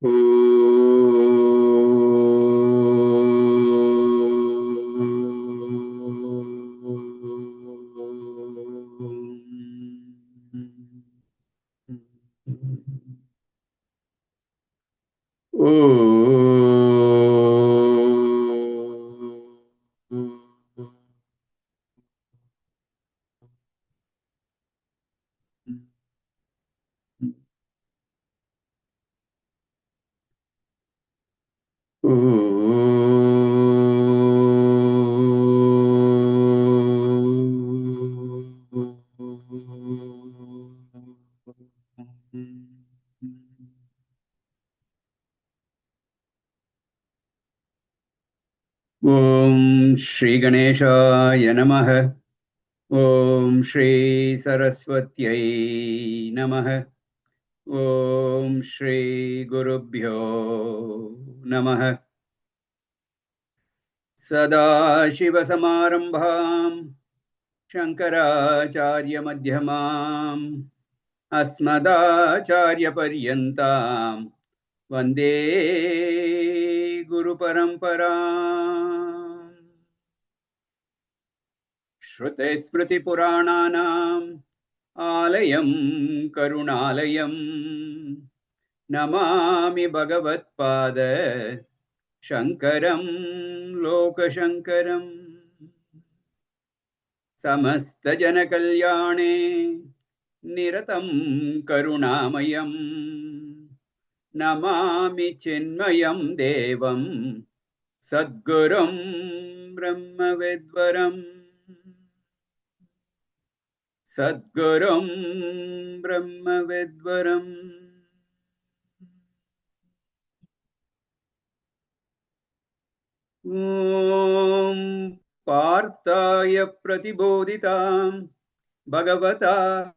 Om Shri Ganeshaya Namaha. Om Shri Saraswatyai Namaha. Om Shri Gurubhyo Namaha. Sadashivasamarambham Shankaracharya Madhyamam Asmadacharya Paryantam Vande Guru Paramparam Shruti Smriti Purananam Alayam Karunalayam Namami Bhagavad Pada Shankaram Lokashankaram Samasta Jana Kalyane Niratam Karunamayam Namami Chinmayam Devam Sadgurum Brahmavedvaram Sadgurum Brahmavedvaram Om Parthaya Pratibodhitam Bhagavata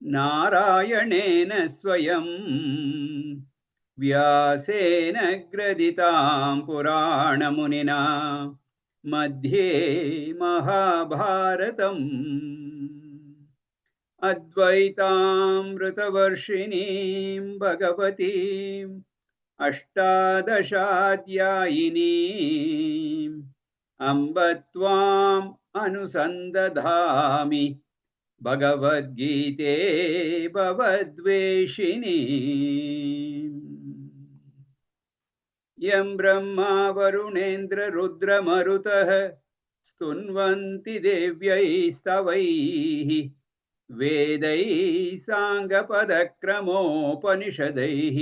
Narayanena Swayam Vyasena Graditam Purana Munina Madhye Mahabharatam Advaitamritavarshinim Bhagavatim Ashtadashadyayini Ambatvam Anusandadhami Bhagavad Gita Bhavadveshini Yam Brahma Varunendra Rudra Marutah Stunvanti Devyai Stavaihi Vedai Sangapadakramopaniषदैः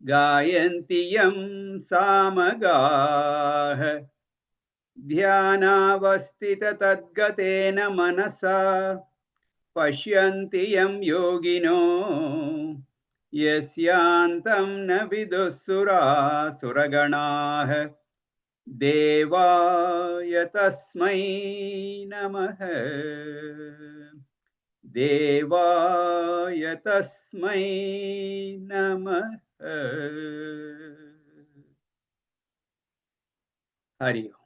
गायन्ति यं सामगाः ध्यानावस्थिततद्गतेन मनसा पश्यन्ति यं योगिनो यस्यान्तं न विदुःसुरासुरगणाः देवाय तस्मै नमः देवाय तस्मै नमः Hari Om.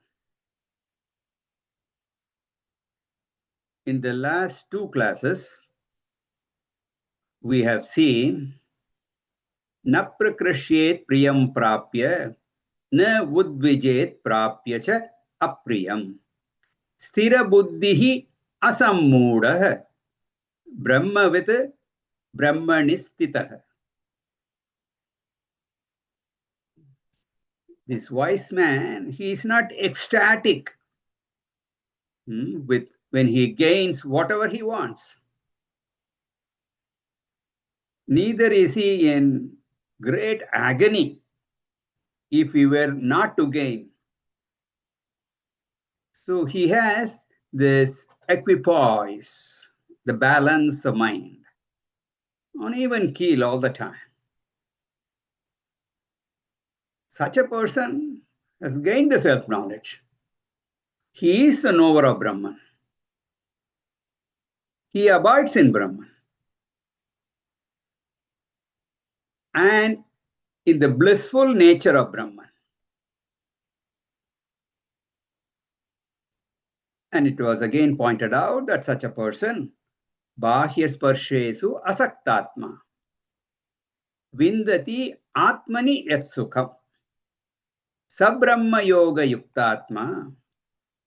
In the last two classes, we have seen na prakrishyet priyam prapya na udvijet prapya cha apriyam sthira buddhihi asammudah brahmavit brahmanistitah. This wise man, he is not ecstatic with when he gains whatever he wants. Neither is he in great agony if he were not to gain. So he has this equipoise, the balance of mind, on even keel all the time. Such a person has gained the self-knowledge. He is the knower of Brahman. He abides in Brahman. And in the blissful nature of Brahman. And it was again pointed out that such a person, bahya sparshesu asaktatma, Vindati Atmani Yat Sukham. Sabrahma Yoga Yuktatma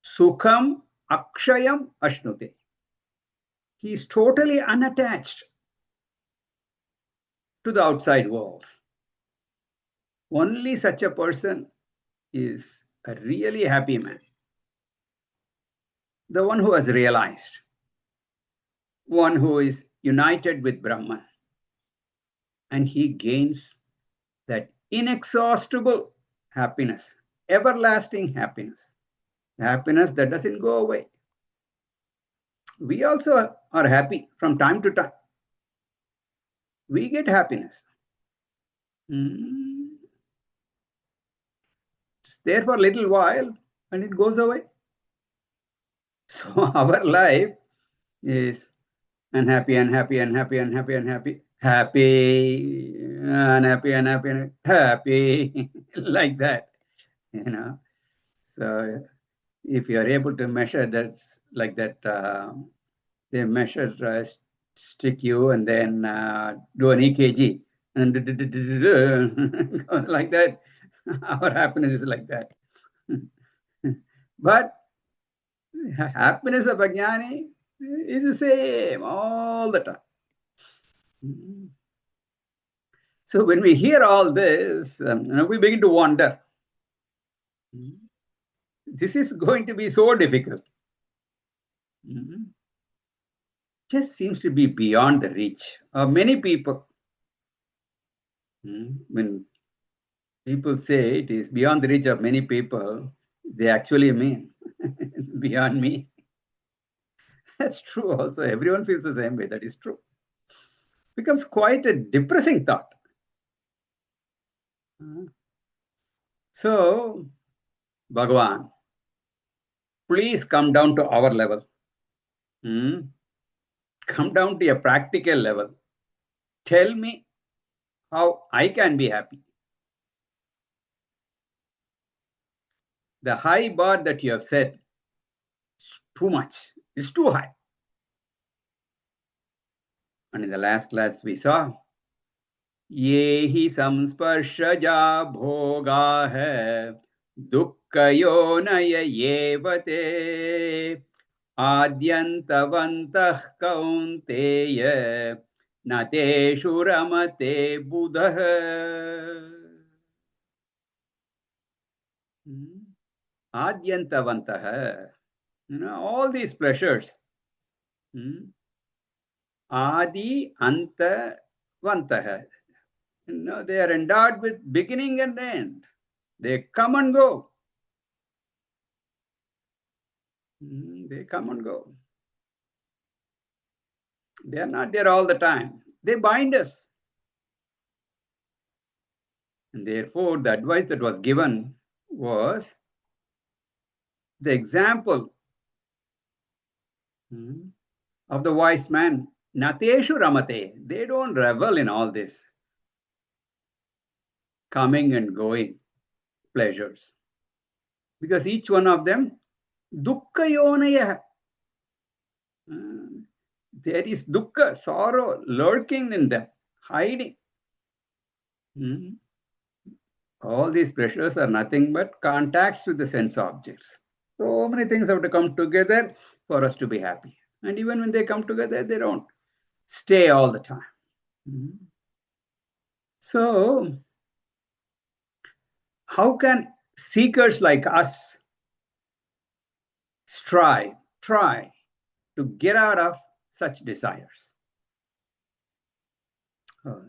Sukham Akshayam Ashnute. He is totally unattached to the outside world. Only such a person is a really happy man. The one who has realized, one who is united with Brahman, and he gains that inexhaustible happiness, everlasting happiness, happiness that doesn't go away. We also are happy from time to time. We get happiness. It's there for a little while and it goes away. So our life is unhappy, unhappy, unhappy, unhappy, unhappy, happy, unhappy, unhappy, happy, like that, So if you are able to measure that like that, they measure, stick you and then do an EKG and like that. Our happiness is like that. But happiness of Ajnani is the same all the time. So when we hear all this, we begin to wonder. This is going to be so difficult. Just seems to be beyond the reach of many people. When people say it is beyond the reach of many people, they actually mean it's beyond me. That's true also. Everyone feels the same way. That is true. Becomes quite a depressing thought. So, Bhagavan, please come down to our level. Come down to a practical level. Tell me how I can be happy. The high bar that you have set is too much. It's too high. And in the last class we saw, ये ही संस्पर्शजा भोगा है दुःखयोनय एव ते आद्यन्तवन्तः कौन्तेय न तेषु रमते बुधः. Adyantavantah, all these pleasures. Adi anta vantah. They are endowed with beginning and end. They come and go. They come and go. They are not there all the time. They bind us. And therefore, the advice that was given was the example of the wise man. Nateshu ramate. They don't revel in all this coming and going pleasures. Because each one of them, dukkha yonaya. There is dukkha, sorrow, lurking in them, hiding. All these pleasures are nothing but contacts with the sense objects. So many things have to come together for us to be happy. And even when they come together, they don't stay all the time. So, how can seekers like us try to get out of such desires?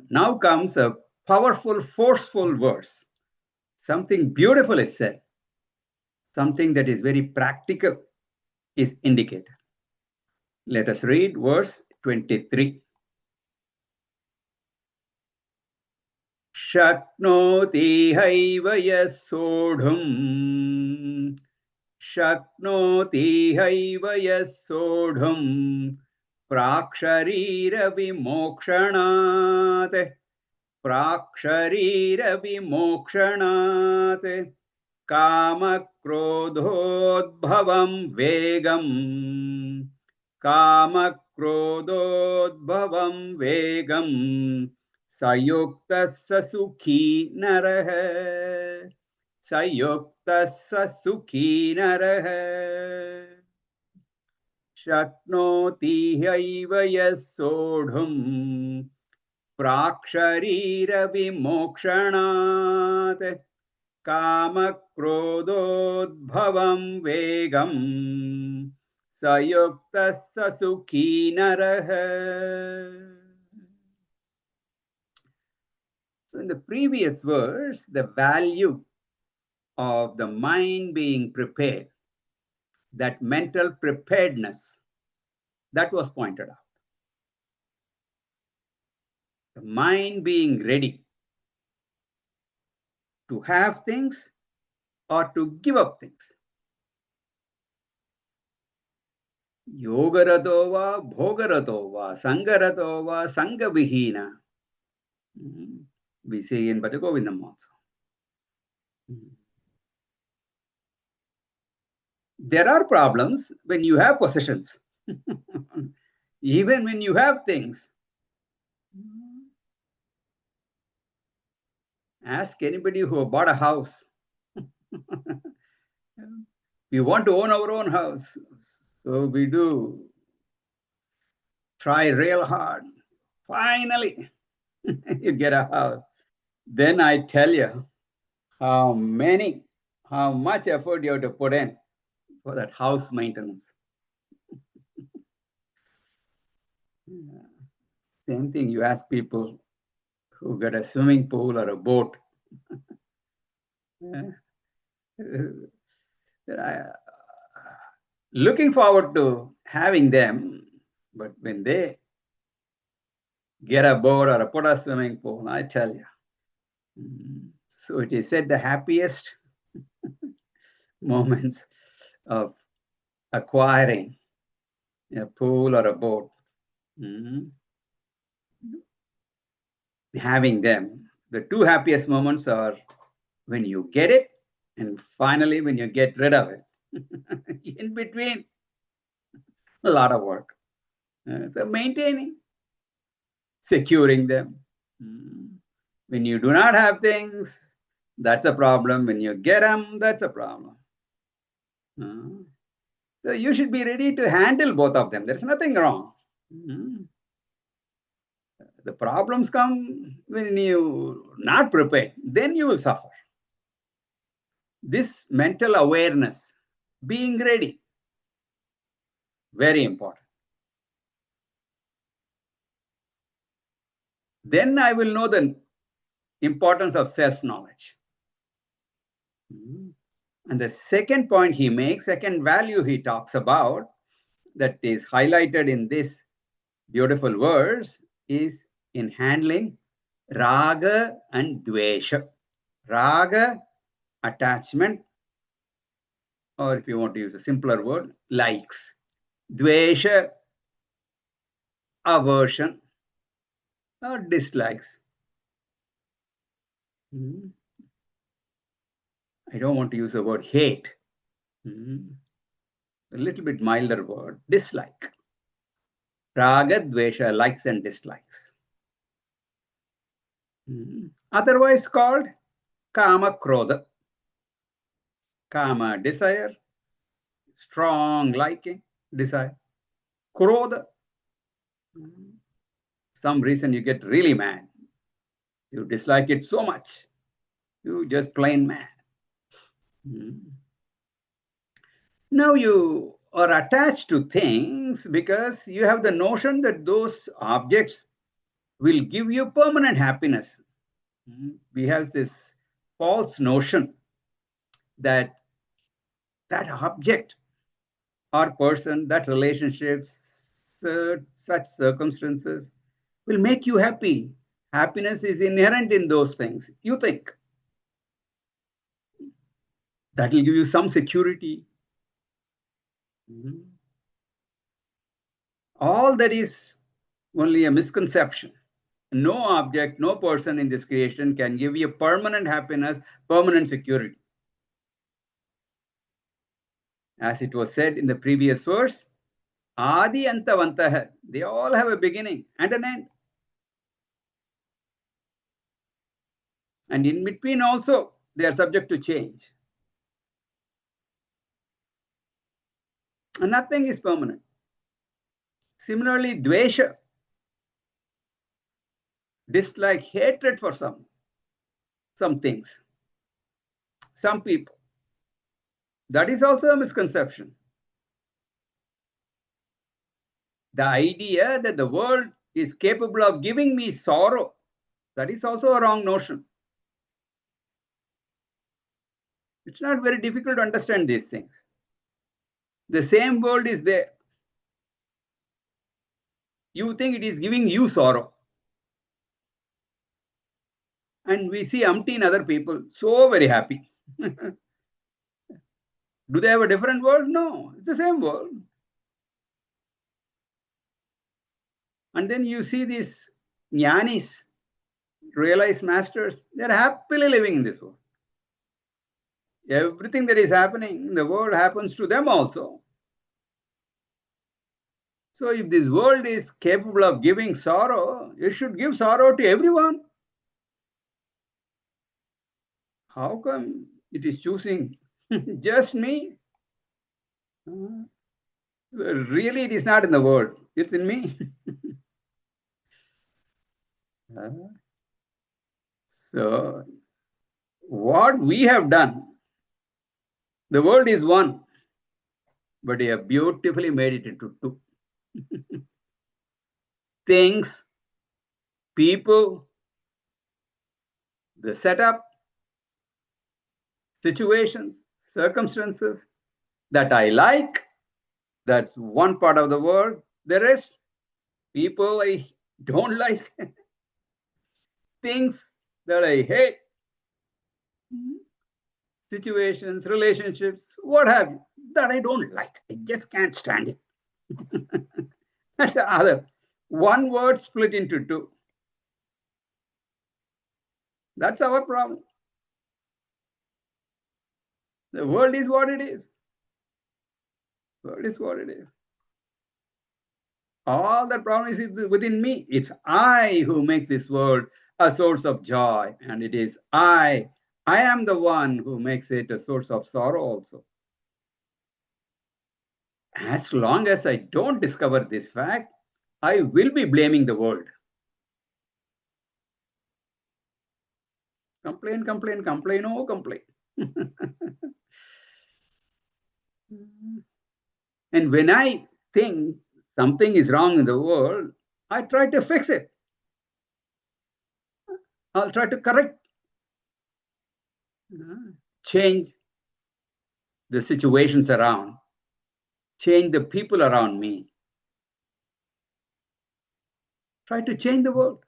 Now comes a powerful, forceful verse. Something beautiful is said. Something that is very practical is indicated. Let us read verse 23. Shaknoti haiva yasodhum. Shaknoti haiva yasodhum. Praksharira vimokshanat. Praksharira vimokshanat. Kama krodhodbhavam vegam. Kama krodhodbhavam vegam. Sayukta sukhi naraha. Sayukta sukhi naraha. Shaknoti hyaiva yasodhum praksharira vimokshanat kama krododbhavam vegam sayukta sukhi naraha. So in the previous verse, the value of the mind being prepared, that mental preparedness, that was pointed out. The mind being ready to have things or to give up things. Yogarato va, bhogarato va, sangarato va, sangavihina. We say in Bhagavad also. There are problems when you have possessions. Even when you have things. Ask anybody who bought a house. We want to own our own house. So we do try real hard. Finally, you get a house. Then I tell you how much effort you have to put in for that house maintenance. Same thing, you ask people who get a swimming pool or a boat. Looking forward to having them, but when they get a boat or put a swimming pool, I tell you. So it is said the happiest moments of acquiring a pool or a boat, having them. The two happiest moments are when you get it and finally when you get rid of it. In between, a lot of work. So maintaining, securing them. When you do not have things, that's a problem. When you get them, that's a problem. So you should be ready to handle both of them. There's nothing wrong. The problems come when you not prepared. Then you will suffer. This mental awareness, being ready, very important. Then I will know the importance of self-knowledge. And the second point he makes, second value he talks about, that is highlighted in this beautiful verse, is in handling raga and dvesha. Raga, attachment, or if you want to use a simpler word, likes. Dvesha, aversion, or dislikes. I don't want to use the word hate. A little bit milder word, dislike. Raga, dvesha, likes and dislikes. Otherwise called kama krodha. Kama, desire. Strong liking, desire. Krodha. Some reason you get really mad. You dislike it so much. You just plain mad. Now you are attached to things because you have the notion that those objects will give you permanent happiness. We have this false notion that that object or person, that relationship, such circumstances will make you happy. Happiness is inherent in those things. You think that will give you some security. All that is only a misconception. No object, no person in this creation can give you permanent happiness, permanent security. As it was said in the previous verse, Adi Antavantah, they all have a beginning and an end. And in between also, they are subject to change. And nothing is permanent. Similarly, dvesha, dislike, hatred for some things, some people. That is also a misconception. The idea that the world is capable of giving me sorrow, that is also a wrong notion. It's not very difficult to understand these things. The same world is there. You think it is giving you sorrow. And we see umpteen other people so very happy. Do they have a different world? No, it's the same world. And then you see these jnanis, realized masters, they're happily living in this world. Everything that is happening in the world happens to them also. So if this world is capable of giving sorrow, it should give sorrow to everyone. How come it is choosing just me? Really, it is not in the world, it's in me. So, what we have done, the world is one, but we have beautifully made it into two. Things, people, the setup, situations, circumstances that I like, that's one part of the world. The rest, people I don't like, things that I hate, situations, relationships, what have you, that I don't like. I just can't stand it. That's the other. One word split into two. That's our problem. The world is what it is. The world is what it is. All the problem is within me. It's I who makes this world a source of joy. And it is I am the one who makes it a source of sorrow also. As long as I don't discover this fact, I will be blaming the world. Complain, complain, complain, oh, complain. And when I think something is wrong in the world, I try to fix it. I'll try to correct, change the situations around, change the people around me. Try to change the world.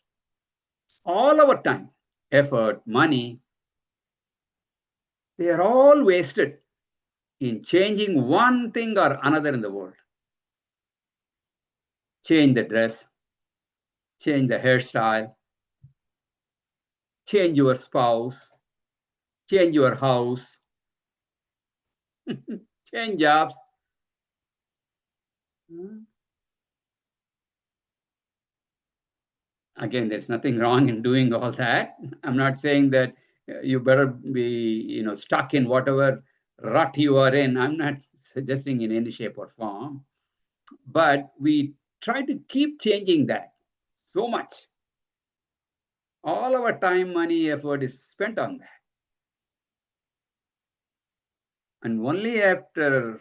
All our time, effort, money, they are all wasted in changing one thing or another in the world. Change the dress, change the hairstyle, change your spouse, change your house, change jobs. Again, there's nothing wrong in doing all that. I'm not saying that you better be, stuck in whatever rut you are in. I'm not suggesting in any shape or form. But we try to keep changing that so much. All our time, money, effort is spent on that. And only after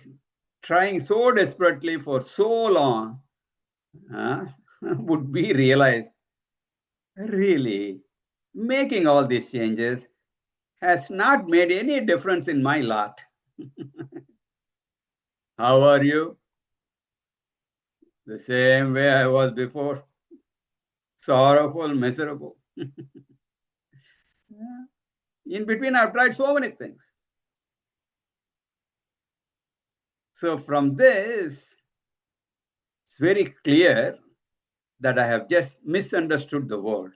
trying so desperately for so long would we realize, really, making all these changes has not made any difference in my lot. How are you? The same way I was before. Sorrowful, miserable. In between, I've tried so many things. So from this, it's very clear that I have just misunderstood the word.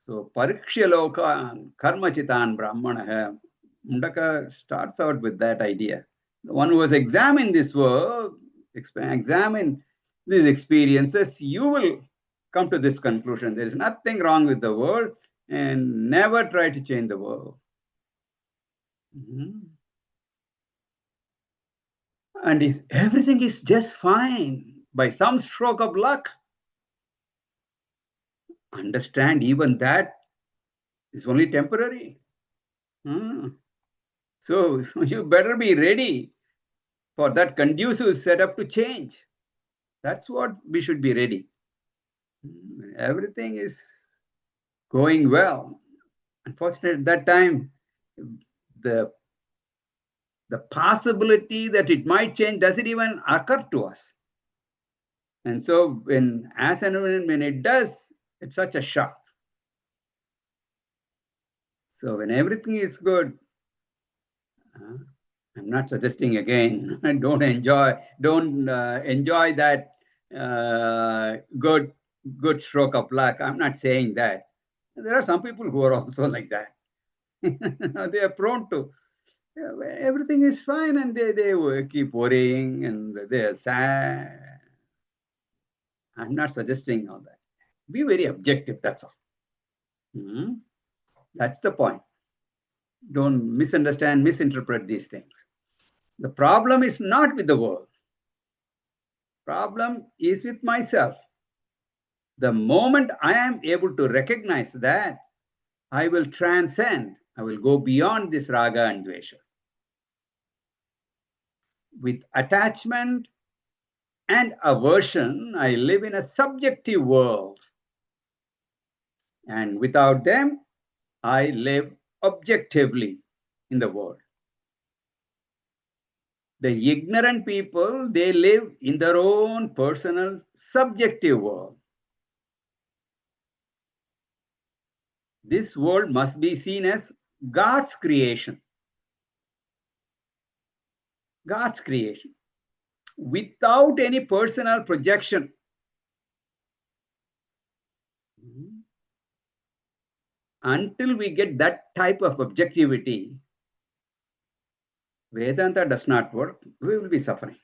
So Parikshaloka Karmachitan Brahmana, Mundaka starts out with that idea. The one who has examined this world, examined these experiences, you will come to this conclusion. There is nothing wrong with the world, and never try to change the world. And if everything is just fine by some stroke of luck, understand even that is only temporary. So you better be ready for that conducive setup to change. That's what we should be ready. Everything is going well. Unfortunately, at that time, the possibility that it might change doesn't even occur to us. And so when it does, it's such a shock. So when everything is good, I'm not suggesting again, don't enjoy that good stroke of luck. I'm not saying that. There are some people who are also like that. They are prone to, everything is fine and they keep worrying and they are sad. I'm not suggesting all that. Be very objective, that's all. That's the point. Don't misunderstand, misinterpret these things. The problem is not with the world. Problem is with myself. The moment I am able to recognize that, I will transcend, I will go beyond this raga and dvesha. With attachment and aversion, I live in a subjective world. And without them, I live objectively in the world. The ignorant people, they live in their own personal subjective world. This world must be seen as God's creation. God's creation. Without any personal projection. Until we get that type of objectivity, Vedanta does not work. We will be suffering.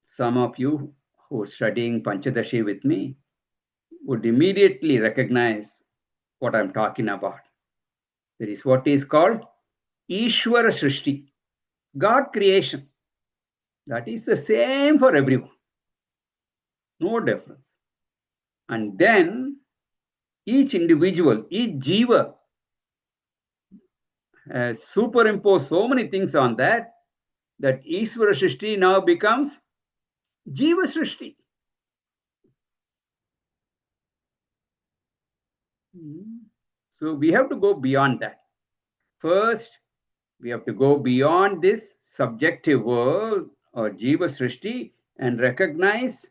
Some of you who are studying Panchadashi with me would immediately recognize what I'm talking about. There is what is called Ishvara Srishti, God creation. That is the same for everyone. No difference. And then each individual, each jiva has superimposed so many things on that Ishvara Srishti now becomes Jiva Srishti. So we have to go beyond that. First, we have to go beyond this subjective world or Jiva Srishti and recognize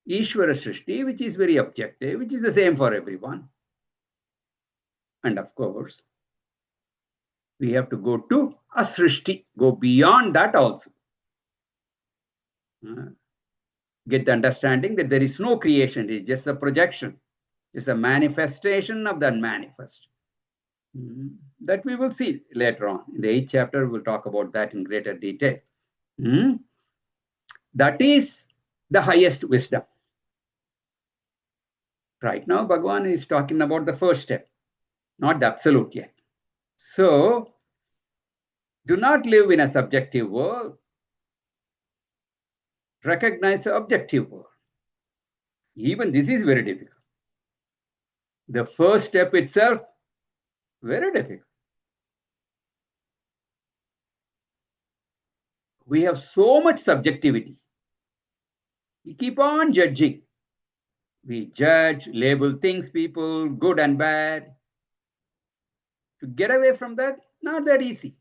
Ishvara Srishti, which is very objective, which is the same for everyone. And of course, we have to go to Asrishti, go beyond that also. Get the understanding that there is no creation, it is just a projection. It's a manifestation of the unmanifest. That we will see later on. In the 8th chapter, we'll talk about that in greater detail. That is the highest wisdom. Right now, Bhagavan is talking about the first step, not the absolute yet. So, do not live in a subjective world. Recognize the objective world. Even this is very difficult. The first step itself, very difficult. We have so much subjectivity. We keep on judging. We judge, label things, people, good and bad. To get away from that, not that easy.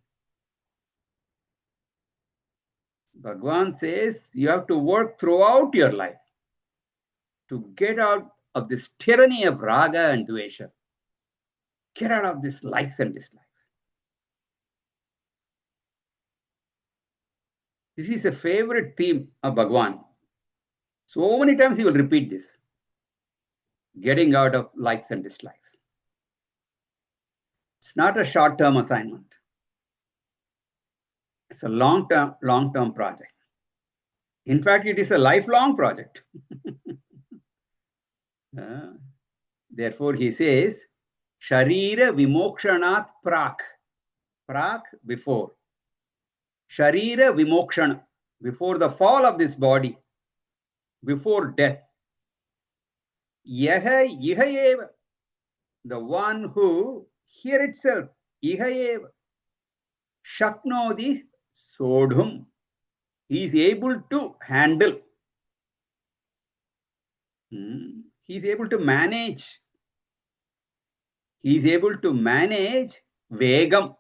Bhagavan says you have to work throughout your life to get out of this tyranny of raga and dvesha. Get out of this likes and dislikes. This is a favorite theme of Bhagavan. So many times he will repeat this. Getting out of likes and dislikes. It's not a short-term assignment. It's a long-term project. In fact, it is a lifelong project. Therefore, he says, Sharira Vimokshanat Prak. Prak, before. Sharira Vimokshana, before the fall of this body, before death. Yaha Iha Eva, the one who here itself, Iha Eva, Shaknodi Sodhum, he is able to handle. He is able to manage. He is able to manage Vegam,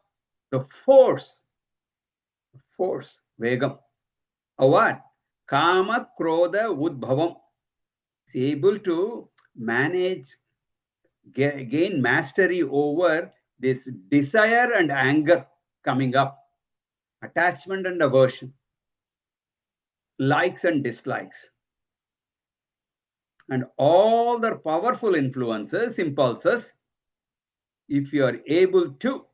the force, Vegam. Or what? Kama Krodha Udbhavam. He is able to manage, gain mastery over this desire and anger coming up, attachment and aversion, likes and dislikes, and all the powerful influences, impulses. If you are able to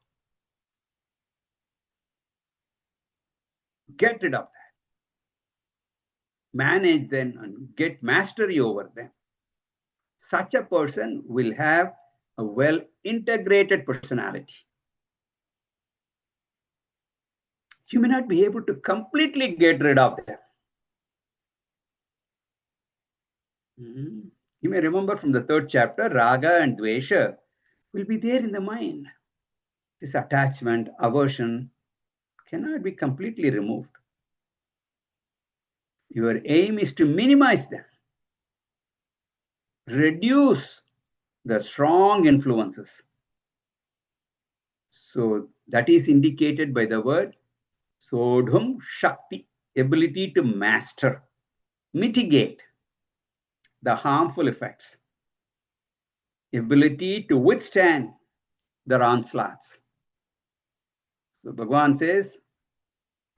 get rid of that, manage them and get mastery over them, such a person will have a well-integrated personality. You may not be able to completely get rid of them. You may remember from the 3rd chapter, Raga and Dvesha will be there in the mind. This attachment, aversion cannot be completely removed. Your aim is to minimize them, reduce the strong influences. So that is indicated by the word Sodhum Shakti, ability to master, mitigate the harmful effects, ability to withstand their onslaughts. So Bhagavan says,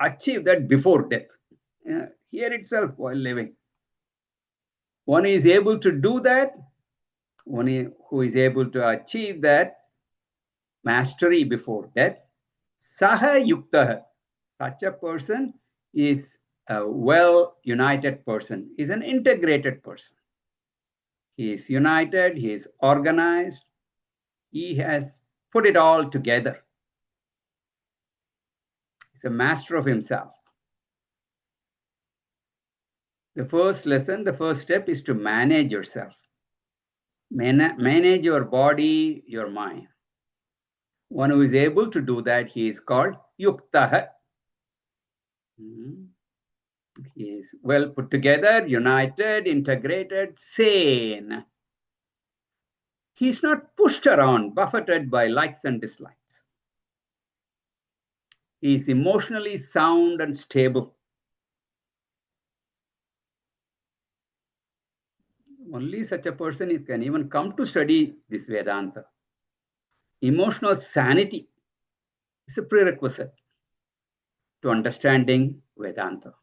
achieve that before death, here itself while living. One is able to do that, who is able to achieve that mastery before death. Saha Yuktaha, such a person is a well-united person, is an integrated person. He is united, he is organized, he has put it all together. He's a master of himself. The first lesson, the first step is to manage yourself. Manage your body, your mind. One who is able to do that, he is called Yuktaha. He is well put together, united, integrated, sane. He is not pushed around, buffeted by likes and dislikes. He is emotionally sound and stable. Only such a person can even come to study this Vedanta. Emotional sanity is a prerequisite to understanding Vedanta.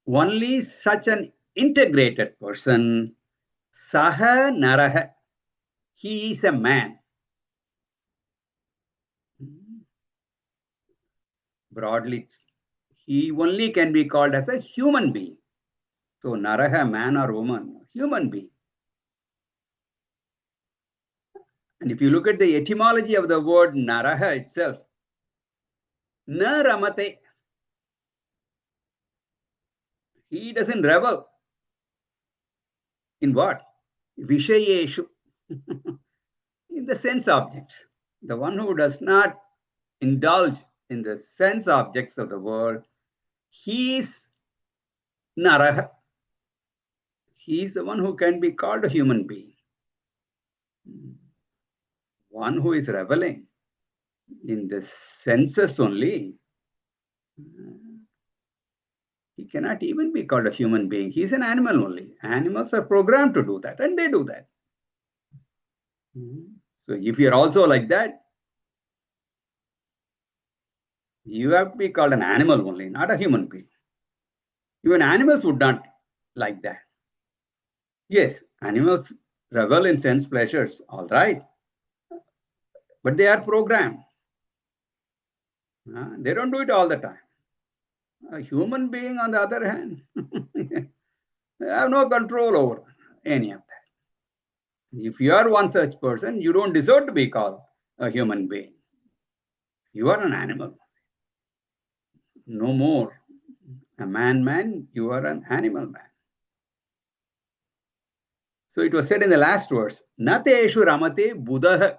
Only such an integrated person, Saha Naraha, he is a man. Broadly, he only can be called as a human being. So Naraha, man or woman, human being. And if you look at the etymology of the word Naraha itself, Na Ramate, he doesn't revel in what? Vishayeshu, in the sense objects. The one who does not indulge in the sense objects of the world, he is Naraha. He is the one who can be called a human being. One who is reveling in the senses only, he cannot even be called a human being. He is an animal only. Animals are programmed to do that, and they do that. So if you're also like that, you have to be called an animal only, not a human being. Even animals would not like that. Yes, animals revel in sense pleasures, all right. But they are programmed. They don't do it all the time. A human being, on the other hand, they have no control over them. any of that. If you are one such person, you don't deserve to be called a human being. You are an animal. No more a man, you are an animal man. So it was said in the last verse, Nateshu ramate buddha.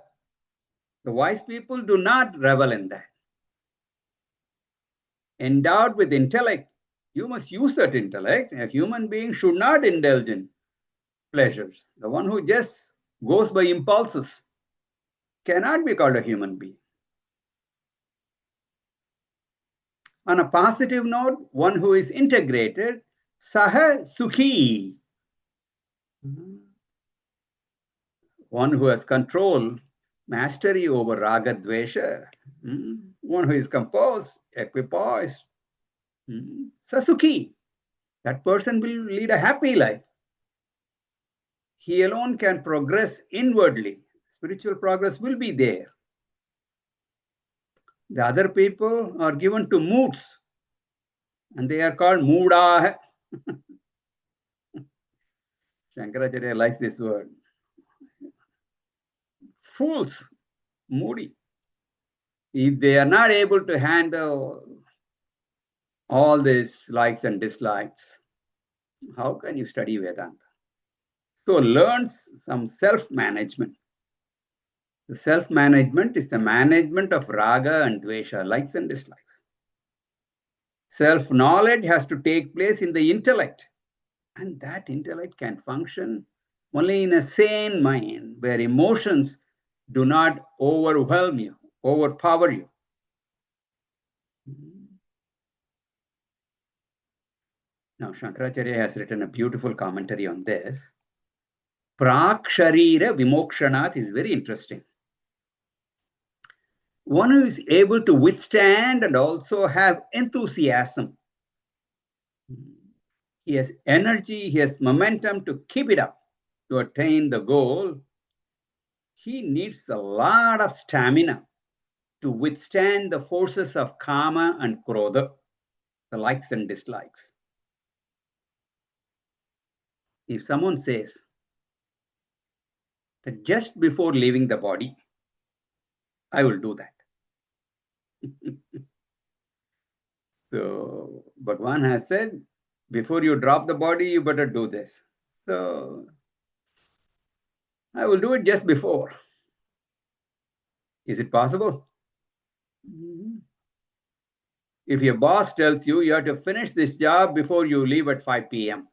The wise people do not revel in that. Endowed with intellect, you must use that intellect. A human being should not indulge in pleasures. The one who just goes by impulses cannot be called a human being. On a positive note, one who is integrated, saha sukhi. One who has control, mastery over raga dvesha. One who is composed, equipoised, sasukhi. That person will lead a happy life. He alone can progress inwardly. Spiritual progress will be there. The other people are given to moods, and they are called moodah. Shankaracharya likes this word. Fools, moody. If they are not able to handle all these likes and dislikes, how can you study Vedanta? So learn some self-management. The self-management is the management of raga and dvesha, likes and dislikes. Self-knowledge has to take place in the intellect. And that intellect can function only in a sane mind, where emotions do not overwhelm you, overpower you. Now, Shankaracharya has written a beautiful commentary on this. Praksharira vimokshanat is very interesting. One who is able to withstand and also have enthusiasm. He has energy, he has momentum to keep it up, to attain the goal. He needs a lot of stamina to withstand the forces of kama and krodha, the likes and dislikes. If someone says that just before leaving the body, I will do that. So Bhagwan has said, before you drop the body, you better do this. So I will do it just before. Is it possible? If your boss tells you you have to finish this job before you leave at 5 p.m.,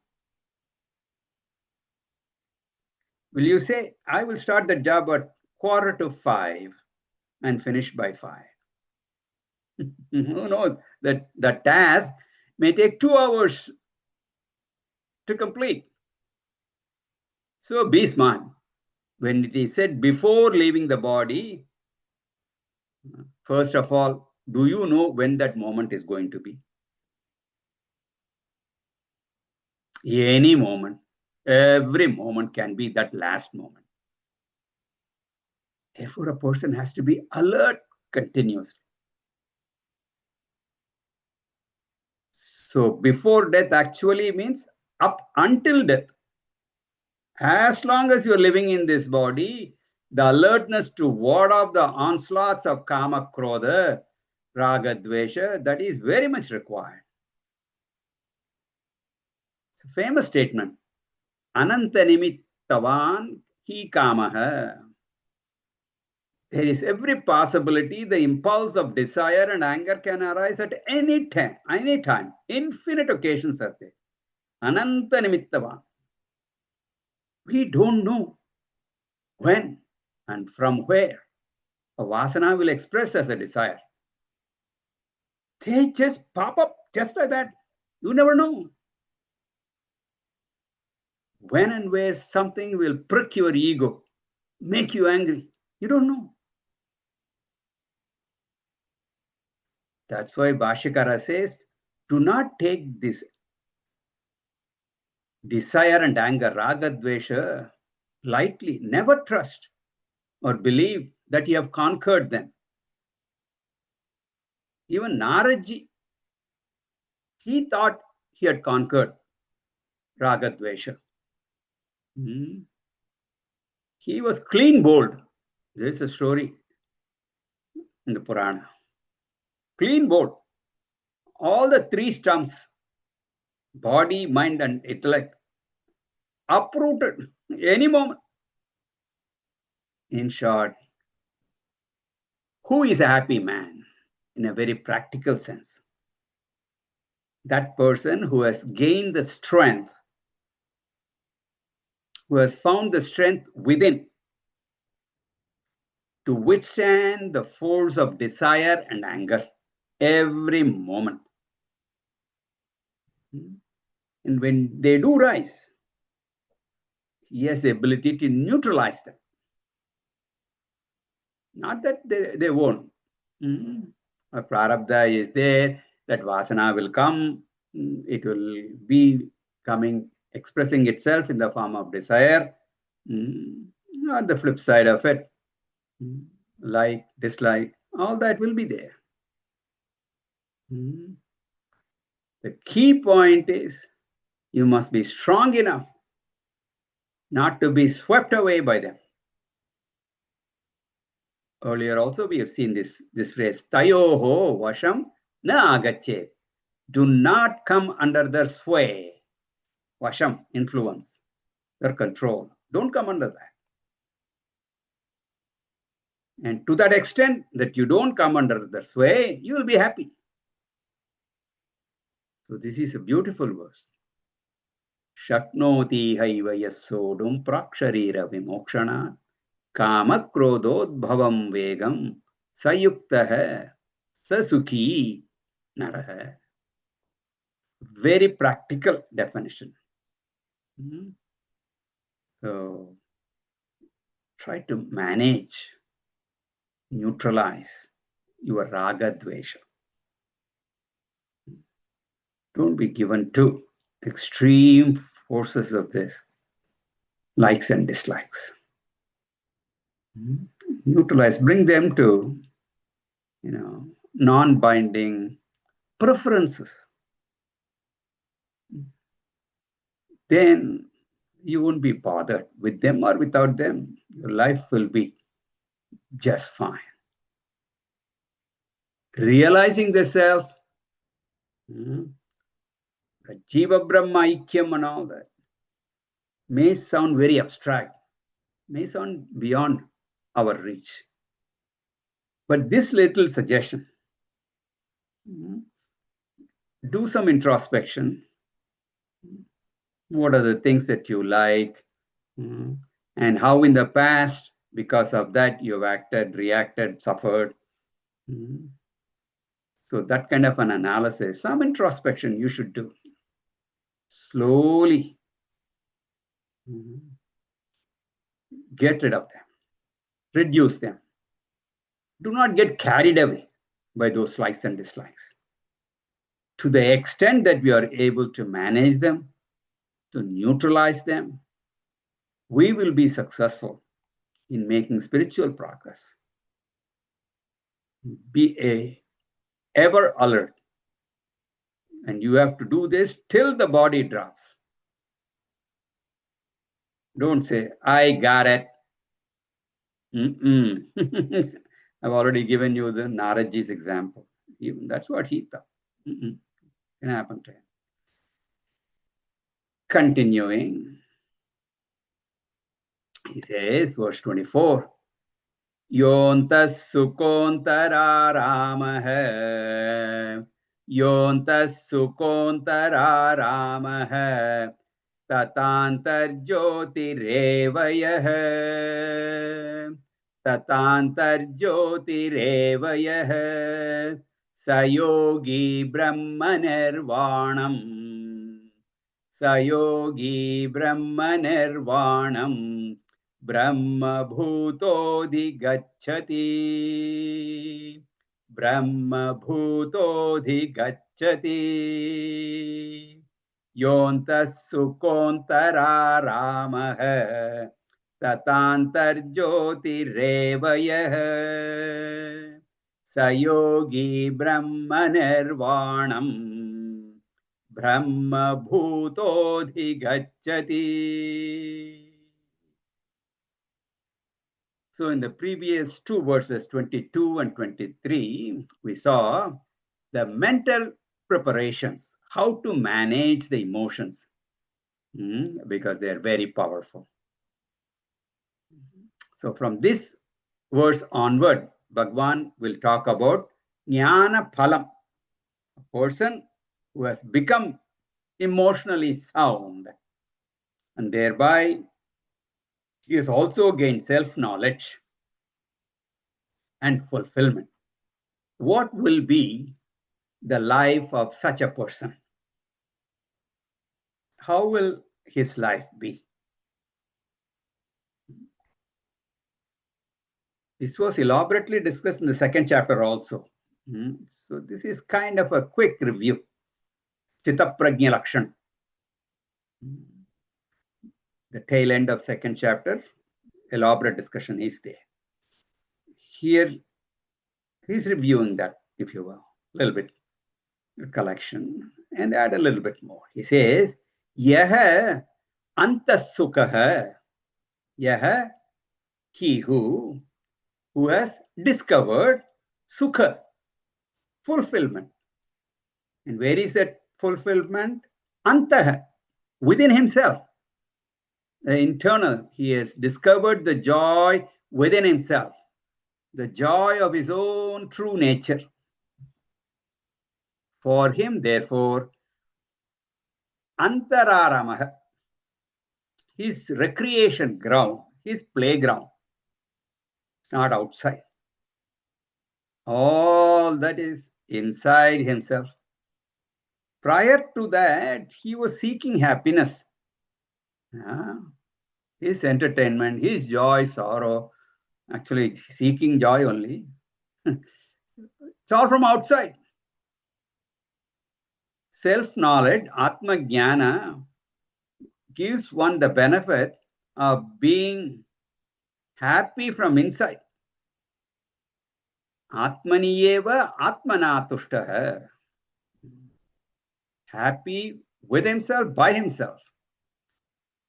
will you say, I will start the job at 4:45 and finish by 5? Who knows that the task may take 2 hours to complete. So be smart. When it is said before leaving the body, first of all, do you know when that moment is going to be? Any moment. Every moment can be that last moment. Therefore, a person has to be alert continuously. So before death actually means up until death. As long as you're living in this body, the alertness to ward off the onslaughts of kama, krodha, raga, dvesha, that is very much required. It's a famous statement. Anant nimittavan hi kamaha. There is every possibility the impulse of desire and anger can arise at any time. Infinite occasions are there. Ananta nimittavan. We don't know when and from where a vasana will express as a desire. They just pop up just like that. You never know. When and where something will prick your ego, make you angry. You don't know. That's why Bhashyakara says, do not take this desire and anger, raga, dvesha, lightly. Never trust or believe that you have conquered them. Even Naradji, he thought he had conquered raga, dvesha. He was clean bowled. There is a story in the Purana. Clean bowled. All the three stumps, body, mind, and intellect, uprooted any moment. In short, who is a happy man in a very practical sense? That person who has gained the strength, who has found the strength within to withstand the force of desire and anger every moment. And when they do rise, he has the ability to neutralize them. Not that they won't. A prarabdha is there, that vasana will come, it will be coming, expressing itself in the form of desire, or the flip side of it, like, dislike, all that will be there. The key point is you must be strong enough not to be swept away by them. Earlier also we have seen this phrase, tayoho vasham na agachet. Do not come under their sway. Vasham, influence, their control. Don't come under that. And to that extent that you don't come under their sway, you will be happy. So this is a beautiful verse. Shaknoti haiva yassodum praksharira vimokshana kama krododbhavam vegam sayuktaha sasukhi naraha. Very practical definition. So try to manage, neutralize your raga dvesha. Don't be given to extreme forces of this, likes and dislikes. Neutralize, bring them to, non-binding preferences. Then you won't be bothered with them or without them. Your life will be just fine. Realizing the self, the Jiva Brahma Aikyam and all that may sound very abstract, may sound beyond our reach. But this little suggestion, do some introspection. What are the things that you like, and how in the past, because of that, you've acted, reacted, suffered. So that kind of an analysis, some introspection you should do. Slowly get rid of them, reduce them. Do not get carried away by those likes and dislikes. To the extent that we are able to manage them, to neutralize them, we will be successful in making spiritual progress. Be ever alert. And you have to do this till the body drops. Don't say, I got it. I've already given you the Naradji's example. Even that's what he thought. Can happen to him. Continuing, he says, verse 24, Yontas sukontara ramaha, Yontas sukontara ramaha, Tatantar jyotirevayah, Tatantar jyotirevayah, Sayogi brahmanirvanam. Sayogi brahmanirvanam brahma bhutodhi gacchati. Brahma bhutodhi gacchati. Yontas sukontara ramaha tatantar jyotirevayah. Sayogi brahmanirvanam Brahma bhutodhi gacchati. So in the previous two verses, 22 and 23, we saw the mental preparations, how to manage the emotions, because they are very powerful. So from this verse onward, Bhagwan will talk about Jnana Phalam, a person who has become emotionally sound, and thereby he has also gained self-knowledge and fulfillment. What will be the life of such a person? How will his life be? This was elaborately discussed in the second chapter also. So this is kind of a quick review. Sthita Prajna Lakshan. The tail end of second chapter, elaborate discussion is there. Here, he's reviewing that, if you will, a little bit collection and add a little bit more. He says, Yaha antasukha, yaha, he who has discovered sukha, fulfillment. And where is that fulfillment? Antaha, within himself. The internal, he has discovered the joy within himself, the joy of his own true nature. For him, therefore, Antararamaha, his recreation ground, his playground, it's not outside. All that is inside himself. Prior to that, he was seeking happiness. His entertainment, his joy, sorrow, actually seeking joy only. It's all from outside. Self-knowledge, Atma Jnana, gives one the benefit of being happy from inside. Atmaniyeva Atmanatushtaha. Happy with himself, by himself.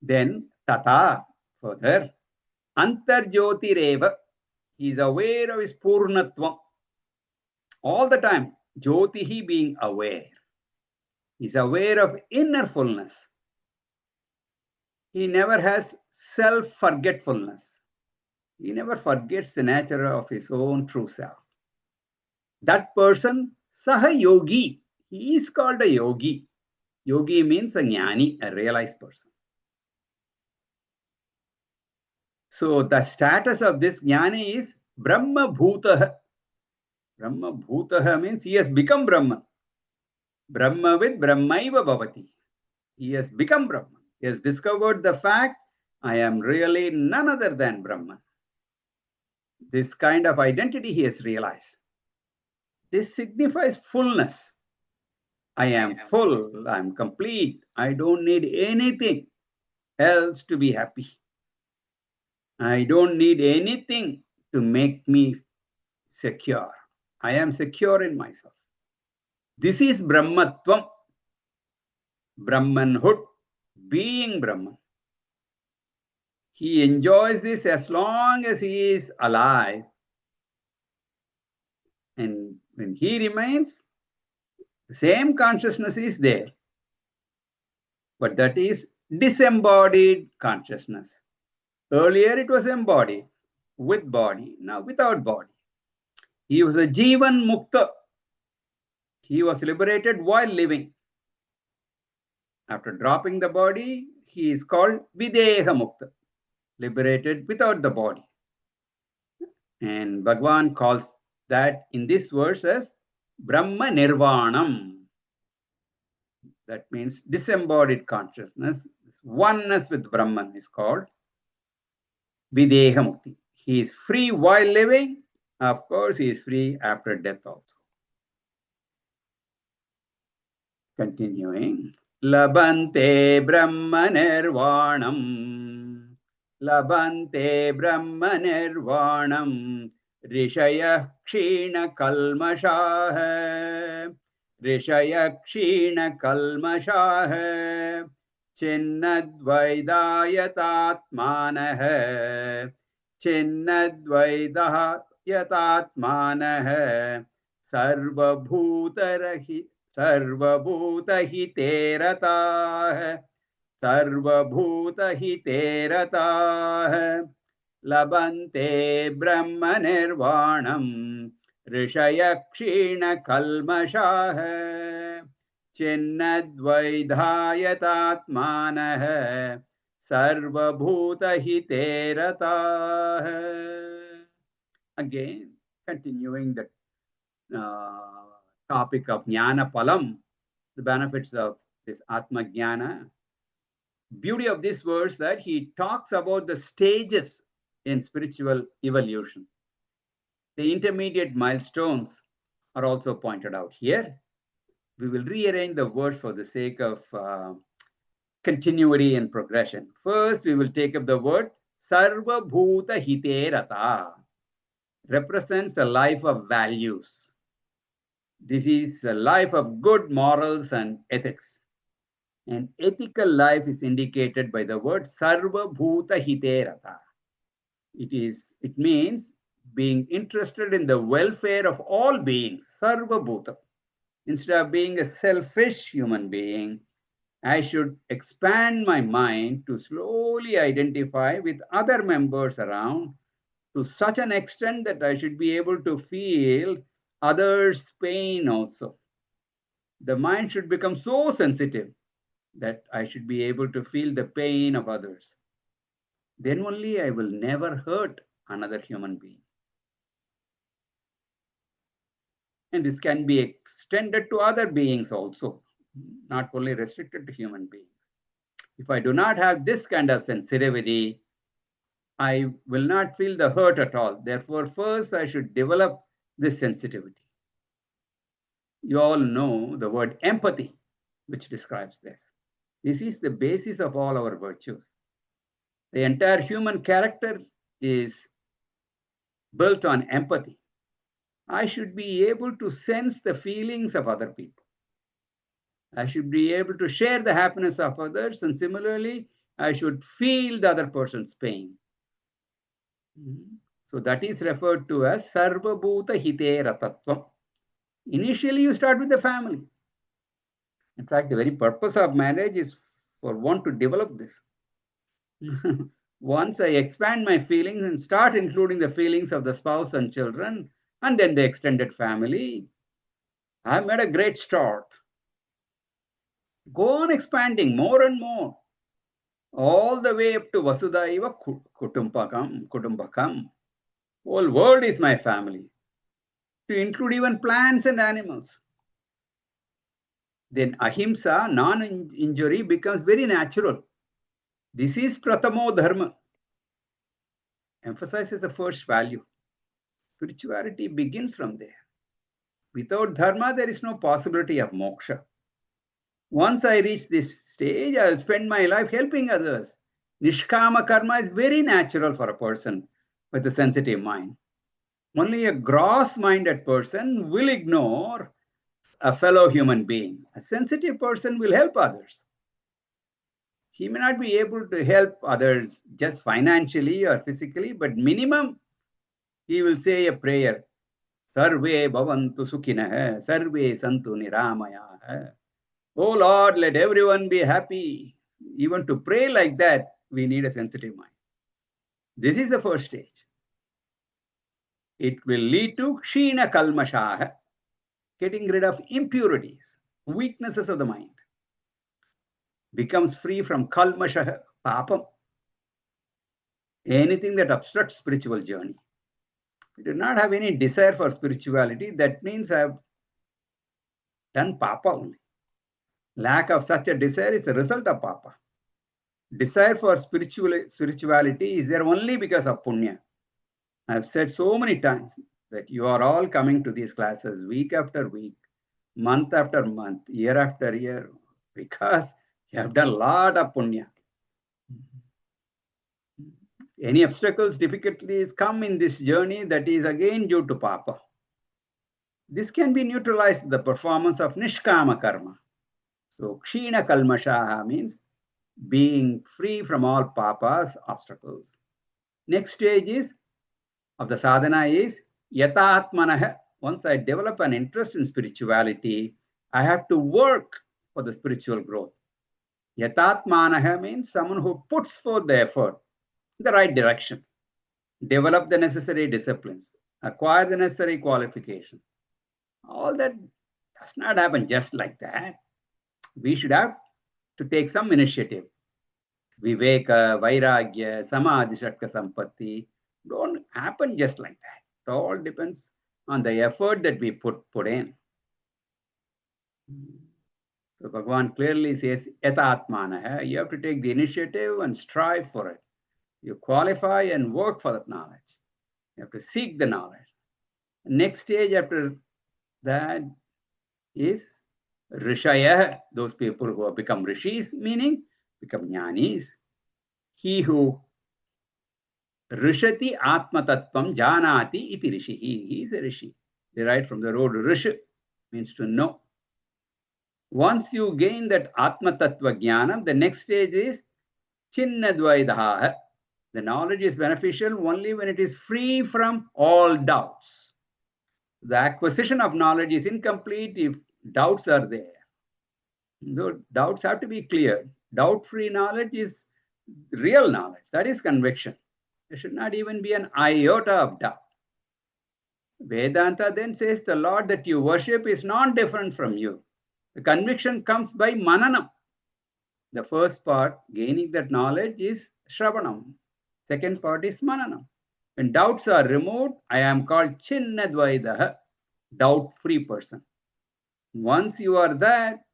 Then Tata, further, Antarjyotireva, he is aware of his Purnatvam. All the time, Jyotihi being aware. He is aware of inner fullness. He never has self-forgetfulness. He never forgets the nature of his own true self. That person, Saha Yogi, he is called a yogi. Yogi means a jnani, a realized person. So the status of this jnani is Brahma Bhutaha. Brahma Bhutaha means he has become Brahman. Brahmavid Brahmaiva Bhavati. He has become Brahman. He has discovered the fact, I am really none other than Brahman. This kind of identity he has realized. This signifies fullness. I am full, I am complete. I don't need anything else to be happy. I don't need anything to make me secure. I am secure in myself. This is Brahmatvam, Brahmanhood, being Brahman. He enjoys this as long as he is alive. And when he remains, the same consciousness is there. But that is disembodied consciousness. Earlier it was embodied, with body, now without body. He was a Jivan Mukta. He was liberated while living. After dropping the body, he is called Videha Mukta, liberated without the body. And Bhagwan calls that in this verse as Brahma Nirvanam. That means disembodied consciousness, oneness with Brahman is called Videha Mukti. He is free while living. Of course, he is free after death also. Continuing. Labante Brahma Nirvanam. Labante Brahma Nirvanam. Rishaya Kshina Kalmashah. Rishaya Kshina Kalmashah. Chinnadvaidayatatmanah. Chinnadvaidah yatatmanah sarvabhutahite ratah sarvabhutahite ratah labante brahma nirvanam rishaya kshina kalmashah chinnadvaidayatatmanah sarvabhutahite ratah. Again, continuing the topic of jnana palam, the benefits of this atma jnana. Beauty of this verse that he talks about the stages in spiritual evolution. The intermediate milestones are also pointed out here. We will rearrange the words for the sake of continuity and progression. First, we will take up the word Sarva Bhuta Hite Rata. Represents a life of values. This is a life of good morals and ethics. And ethical life is indicated by the word Sarva Bhuta Hite Rata. It means being interested in the welfare of all beings, Sarva Bhuta. Instead of being a selfish human being, I should expand my mind to slowly identify with other members around to such an extent that I should be able to feel others' pain also. The mind should become so sensitive that I should be able to feel the pain of others. Then only I will never hurt another human being. And this can be extended to other beings also, not only restricted to human beings. If I do not have this kind of sensitivity, I will not feel the hurt at all. Therefore, first I should develop this sensitivity. You all know the word empathy, which describes this. This is the basis of all our virtues. The entire human character is built on empathy. I should be able to sense the feelings of other people. I should be able to share the happiness of others, and similarly, I should feel the other person's pain. So that is referred to as Sarva Bhuta Hite Ratatvam. Initially, you start with the family. In fact, the very purpose of marriage is for one to develop this. Once I expand my feelings and start including the feelings of the spouse and children, and then the extended family, I have made a great start. Go on expanding more and more, all the way up to Vasudhaiva Kutumbakam. Whole world is my family, to include even plants and animals. Then ahimsa, non-injury, becomes very natural. This is pratamo dharma. Emphasizes the first value. Spirituality begins from there. Without dharma, there is no possibility of moksha. Once I reach this stage, I will spend my life helping others. Nishkama karma is very natural for a person with a sensitive mind. Only a gross-minded person will ignore a fellow human being. A sensitive person will help others. He may not be able to help others just financially or physically, but minimum, he will say a prayer. Sarve bhavantu sukhinah, sarve santu niramayah. Oh Lord, let everyone be happy. Even to pray like that, we need a sensitive mind. This is the first stage. It will lead to kshina kalmashah, getting rid of impurities, weaknesses of the mind. Becomes free from kalmashah, papam, anything that obstructs spiritual journey. We do not have any desire for spirituality. That means I have done papa only. Lack of such a desire is a result of papa. Desire for spirituality is there only because of punya. I have said so many times that you are all coming to these classes week after week, month after month, year after year, because you have done a lot of punya. Any obstacles, difficulties come in this journey, that is again due to papa. This can be neutralized with the performance of nishkama karma. So kshina kalmashaha means being free from all papa's obstacles. Next stage of the sadhana is yatatmanaha. Once I develop an interest in spirituality, I have to work for the spiritual growth. Yatatmanaha means someone who puts forth the effort in the right direction, develop the necessary disciplines, acquire the necessary qualification. All that does not happen just like that. We should have to take some initiative. Viveka, Vairagya, Samadhi, Shatka Sampatti don't happen just like that. It all depends on the effort that we put in. So Bhagavan clearly says, Yata Atmana. You have to take the initiative and strive for it. You qualify and work for that knowledge. You have to seek the knowledge. Next stage after that is Rishaya, those people who have become rishis, meaning become jnanis. He who Rishati Atma Tattvam Janati iti Rishi. He is a Rishi. Derived from the word Rishi, means to know. Once you gain that Atma Tattva Jnanam, the next stage is Chinnadvaidaha. The knowledge is beneficial only when it is free from all doubts. The acquisition of knowledge is incomplete if doubts are there. The doubts have to be clear. Doubt-free knowledge is real knowledge. That is conviction. There should not even be an iota of doubt. Vedanta then says the Lord that you worship is not different from you. The conviction comes by mananam. The first part, gaining that knowledge, is shravanam. Second part is mananam. When doubts are removed, I am called chinnadvaidaha, doubt-free person. Once you are that,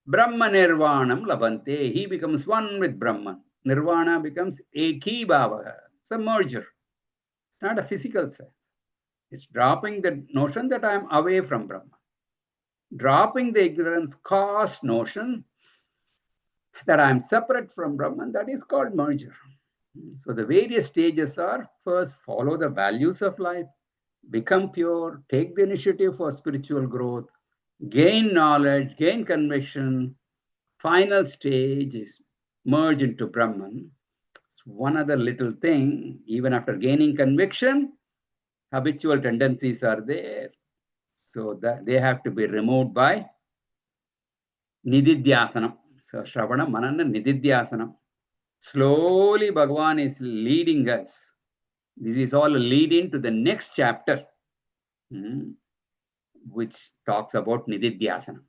Brahma Nirvanam labante. He becomes one with Brahman. Nirvana becomes eki bhavaha. It's a merger. It's not a physical sense. It's dropping the notion that I am away from Brahman. Dropping the ignorance caused notion that I am separate from Brahman, that is called merger. So the various stages are: first, follow the values of life, become pure, take the initiative for spiritual growth, gain knowledge, gain conviction. Final stage is merge into Brahman. One other little thing, even after gaining conviction, habitual tendencies are there. So that they have to be removed by nididhyasanam. So Shravana, Manana, nididhyasanam. Slowly Bhagavan is leading us. This is all leading to the next chapter, which talks about nididhyasanam.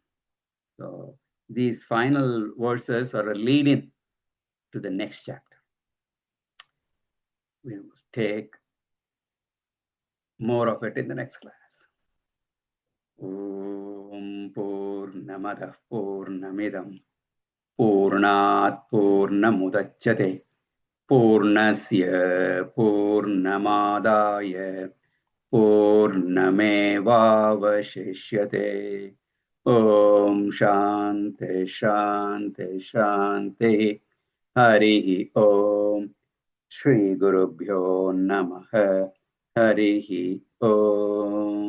So these final verses are a lead-in to the next chapter. We will take more of it in the next class. Om Purnamadah Purnamidam Purnat Purnamudachyate Purnasya Purnamadaya Purnamevavashishyate. Om Shanti Shanti Shanti. Harihi Om. Shri Gurubhyo Namaha. Harihi Om.